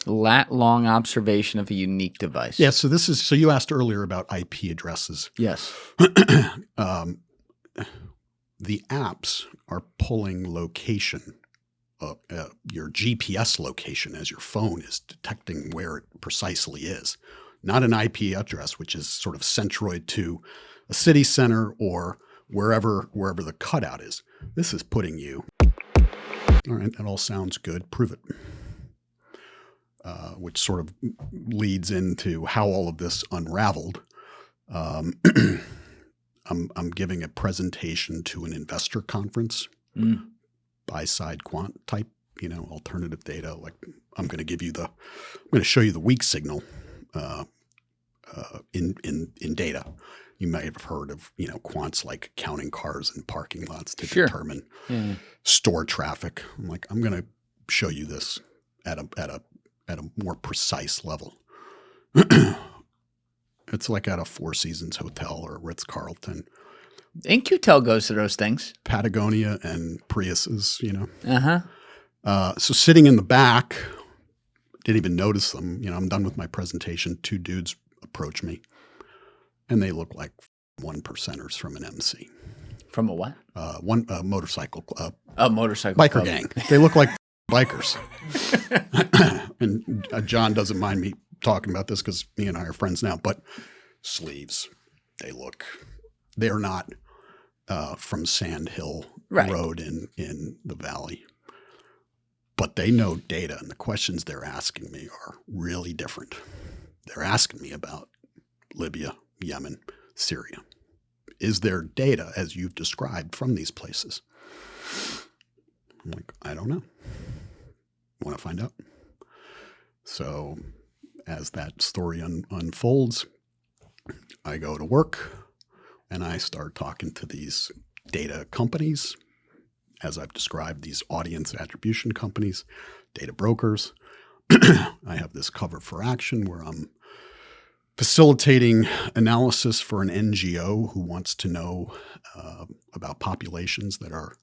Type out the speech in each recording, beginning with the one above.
Lat-long observation of a unique device. Yeah, so you asked earlier about IP addresses. Yes. The apps are pulling location, your GPS location as your phone is detecting where it precisely is. Not an IP address, which is sort of centroid to a city center or wherever the cutout is. This is putting you. All right, that all sounds good. Prove it. Which sort of leads into how all of this unraveled. I'm giving a presentation to an investor conference, buy-side quant type, alternative data. Like I'm going to show you the weak signal in data. You may have heard of, quants like counting cars in parking lots to determine store traffic. I'm going to show you this at a more precise level. It's like at a Four Seasons hotel or Ritz-Carlton. InQtel goes to those things. Patagonia and Priuses, Uh-huh. So sitting in the back, didn't even notice them. I'm done with my presentation. Two dudes approach me, and they look like 1%ers from an MC. From a what? One motorcycle club. A motorcycle biker club. gang. They look like bikers. And John doesn't mind me talking about this because me and I are friends now, but sleeves, they're not from Sand Hill Road in the valley, but they know data, and the questions they're asking me are really different. They're asking me about Libya, Yemen, Syria. Is there data as you've described from these places? I'm like, I don't know. Want to find out? So as that story unfolds, I go to work and I start talking to these data companies, as I've described, these audience attribution companies, data brokers. I have this cover for action where I'm facilitating analysis for an NGO who wants to know about populations that are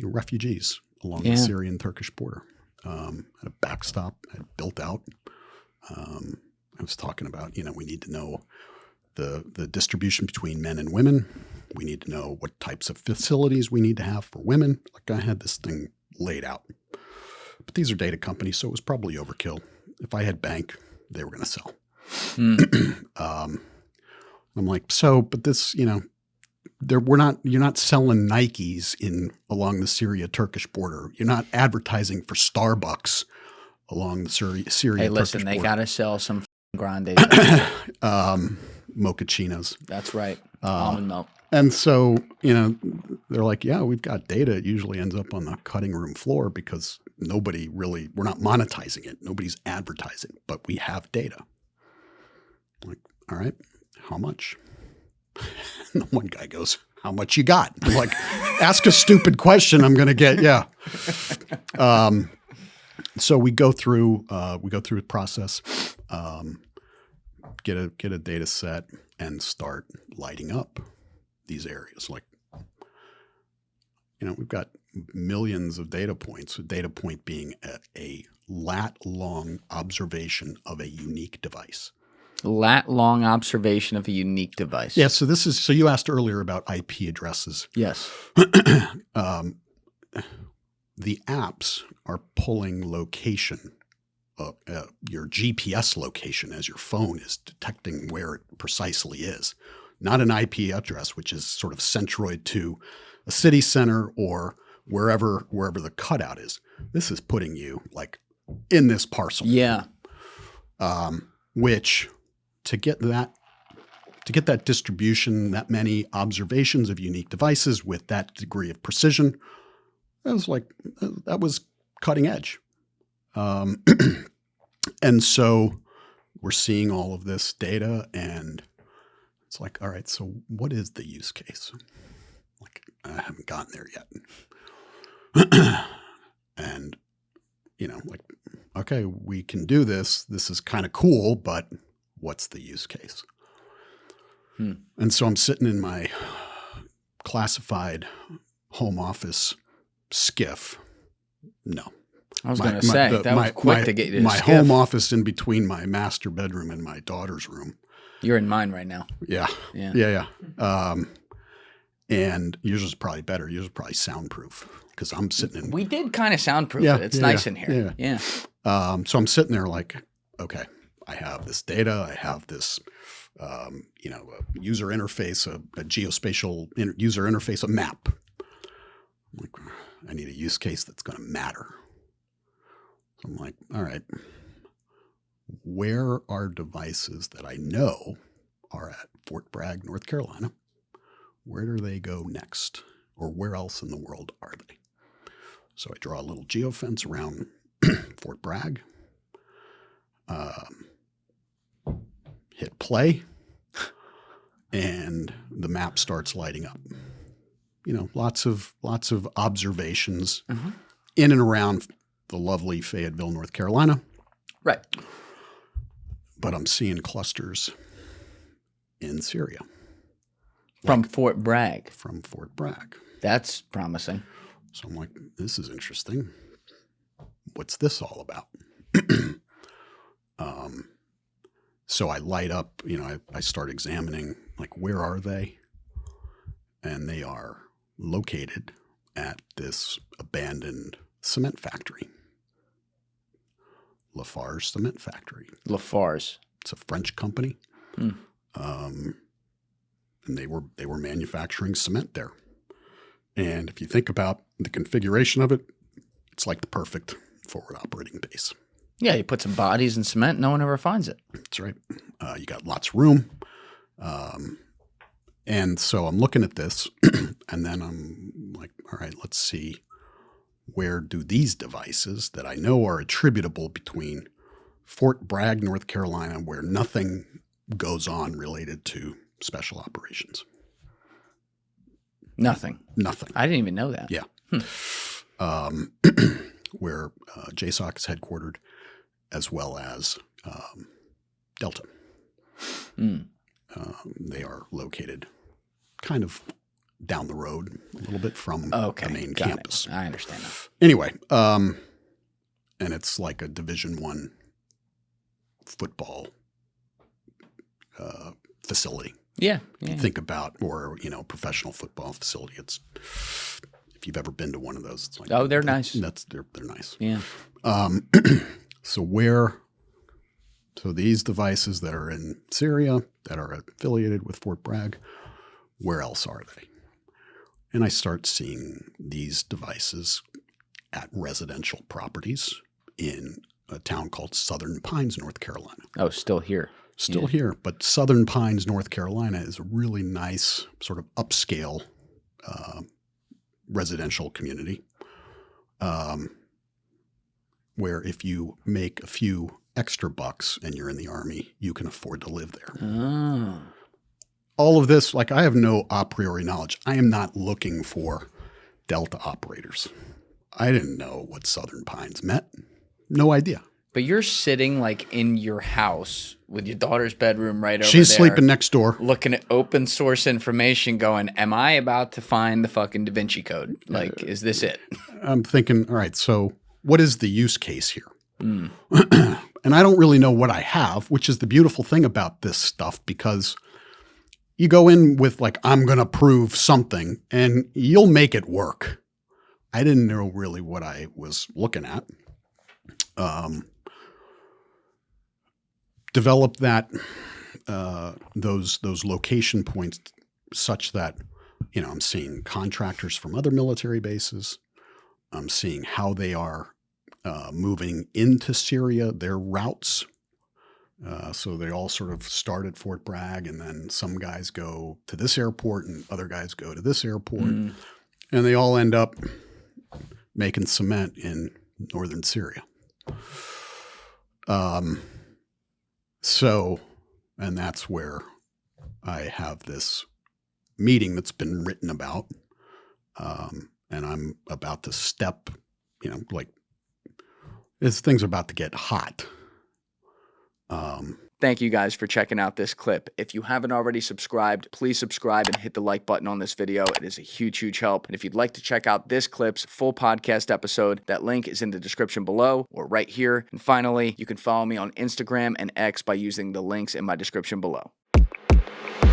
refugees along the Syrian-Turkish border. Had a backstop I built out. I was talking about, we need to know the distribution between men and women. We need to know what types of facilities we need to have for women. Like I had this thing laid out. But these are data companies, so it was probably overkill. If I had bank, they were going to sell. I'm like, but this, you're not selling Nikes along the Syria-Turkish border. You're not advertising for Starbucks along the Syria-Turkish border. Hey, listen, they got to sell some grandes. Mochachinos. That's right. Almond milk. And so, they're like, yeah, we've got data. It usually ends up on the cutting room floor because we're not monetizing it. Nobody's advertising, but we have data. I'm like, all right, how much? And the one guy goes, how much you got? I'm like, ask a stupid question. I'm going to get, So we go through the process, get a data set and start lighting up these areas. Like, we've got millions of data points, with data point being a lat-long observation of a unique device. Lat-long observation of a unique device. Yeah, so you asked earlier about IP addresses. Yes. The apps are pulling location, your GPS location as your phone is detecting where it precisely is. Not an IP address, which is sort of centroid to a city center or wherever the cutout is. This is putting you like in this parcel. Yeah. Which to get that distribution, that many observations of unique devices with that degree of precision, that was cutting edge. And so we're seeing all of this data and it's like, all right, so what is the use case? Like, I haven't gotten there yet. And, okay, we can do this. This is kind of cool, but what's the use case? And so I'm sitting in my classified home office skiff. No. I was going to say, that was quick to get you to my skiff. home office in between my master bedroom and my daughter's room. You're in mine right now. Yeah. Yeah. And yours is probably better. Yours is probably soundproof because I'm sitting in. We did kind of soundproof it. It's nice in here. Yeah. So I'm sitting there like, okay, I have this data. I have this, a user interface, a geospatial user interface, a map. I'm like, I need a use case that's going to matter. So I'm like, all right, where are devices that I know are at Fort Bragg, North Carolina? Where do they go next? Or where else in the world are they? So I draw a little geofence around Fort Bragg, hit play, and the map starts lighting up. Lots of observations in and around the lovely Fayetteville, North Carolina. Right. But I'm seeing clusters in Syria. From Fort Bragg. From Fort Bragg. That's promising. So I'm like, this is interesting. What's this all about? So I light up, I start examining, like, where are they? And they are located at this abandoned cement factory. Lafarge Cement Factory. Lafarge. It's a French company. And they were manufacturing cement there. And if you think about the configuration of it, it's like the perfect forward operating base. Yeah, you put some bodies in cement, no one ever finds it. That's right. You got lots of room. And so I'm looking at this, and then I'm like, all right, let's see, where do these devices that I know are attributable between Fort Bragg, North Carolina, where nothing goes on related to special operations? Nothing. I didn't even know that. Yeah. Where JSOC is headquartered, as well as Delta. They are located kind of down the road a little bit from the main campus. I understand that. Anyway, and it's like a Division I football facility. Yeah. If you think about, or, professional football facility, it's, if you've ever been to one of those, it's like, they're nice. They're nice. Yeah. So these devices that are in Syria, that are affiliated with Fort Bragg, where else are they? And I start seeing these devices at residential properties in a town called Southern Pines, North Carolina. Oh, still here. Still here, but Southern Pines, North Carolina is a really nice sort of upscale residential community where if you make a few extra bucks and you're in the Army, you can afford to live there. Oh. All of this, like, I have no a priori knowledge. I am not looking for Delta operators. I didn't know what Southern Pines meant. No idea. But you're sitting like in your house with your daughter's bedroom right over there. She's sleeping next door. Looking at open source information going, am I about to find the fucking Da Vinci Code? Like, is this it? I'm thinking, all right, so what is the use case here? And I don't really know what I have, which is the beautiful thing about this stuff, because you go in with like, I'm going to prove something and you'll make it work. I didn't know really what I was looking at. Develop that those location points such that, I'm seeing contractors from other military bases. I'm seeing how they are moving into Syria, their routes. So they all sort of start at Fort Bragg, and then some guys go to this airport and other guys go to this airport. And they all end up making cement in northern Syria. And that's where I have this meeting that's been written about. And I'm about to step, like, this thing's about to get hot. Thank you guys for checking out this clip. If you haven't already subscribed, please subscribe and hit the like button on this video. It is a huge, huge help. And if you'd like to check out this clip's full podcast episode, that link is in the description below or right here. And finally, you can follow me on Instagram and X by using the links in my description below.